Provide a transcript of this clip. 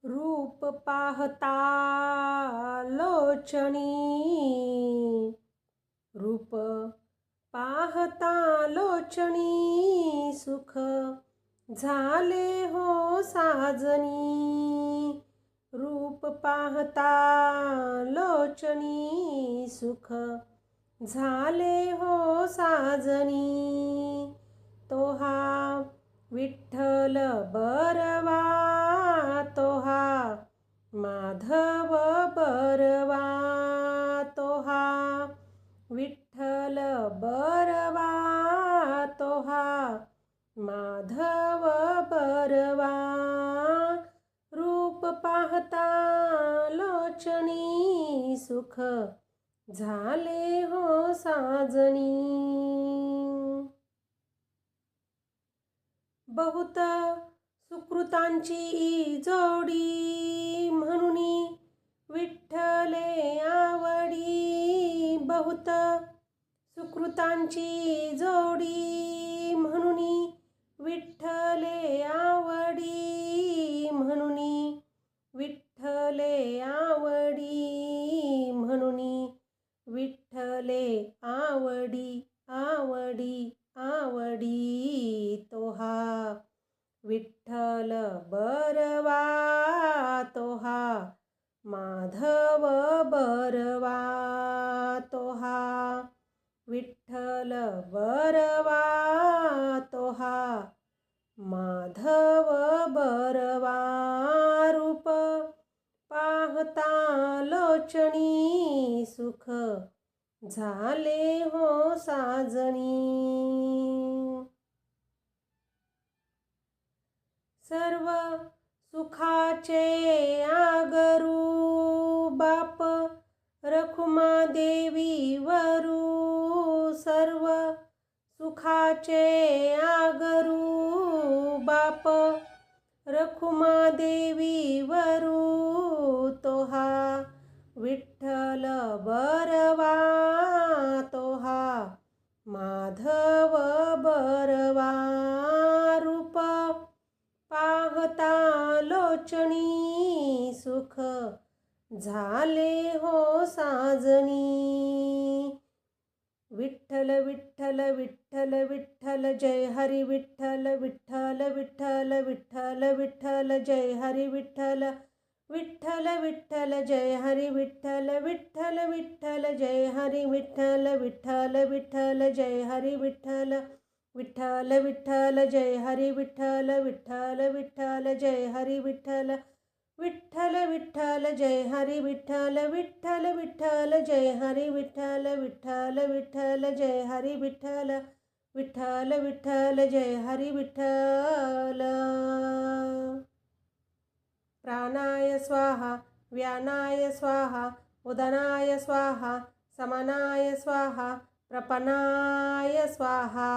रूप पाहता लोचणी, रूप पाहता लोचणी, सुख झाले हो साजनी. रूप पाहता लोचणी, सुख झाले हो साजनी. तो हा विठ्ठल बरवा, तो हा माधव बरवा, तो हा विठ्ठल बरवा, तो हा माधव बरवा. रूप पाहता लोचणी, सुख झाले हो साजनी. बहुत सुकृतांची जोडी, म्हणून विठ्ठले आवडी. बहुत सुकृतांची जोडी, म्हणून विठ्ठले आवडी. म्हणून विठ्ठले आवडी, म्हणून विठ्ठले आवडी, आवडी, आवडी. तो हा विठ्ठल बरवा, तो हा माधव बरवा, तो हा विठ्ठल बरवा, तो हा माधव बरवा. रूप पाहता लोचणी, सुख झाले हो साजनी. सर्व सुखाचे आगरू, बाप रखुमा देवी वरू. सर्व सुखाचे आगरू, बाप रखुमा देवी वरू. तो हा विठ्ठल बरवा, तो हा माधव बरवा. रूप पाहता लोचणी, सुख झाले हो साजनी. विठ्ठल विठ्ठल विठ्ठल विठ्ठल, जय हरी विठ्ठल. विठ्ठल विठ्ठल विठ्ठल विठ्ठल, जय हरी विठ्ठल. विठ्ठल विठ्ठल जय हरी विठ्ठल. विठ्ठल विठ्ठल जय हरी विठ्ठल. विठ्ठल विठ्ठल जय हरी विठ्ठल. विठ्ठल विठ्ठल जय हरी विठ्ठल. विठ्ठल विठ्ठल जय हरी विठ्ठल. विठ्ठल विठ्ठल जय हरी विठ्ठल. विठ्ठल विठ्ठल जय हरी विठ्ठल. विठ्ठल विठ्ठल जय हरी विठ्ठल. विठ्ठल विठ्ठल जय हरी विठ्ठल. प्राणाय स्वाहा, व्यानाय स्वाहा, उदनाय स्वाहा, समानाय स्वाहा, प्रपनाय स्वाहा.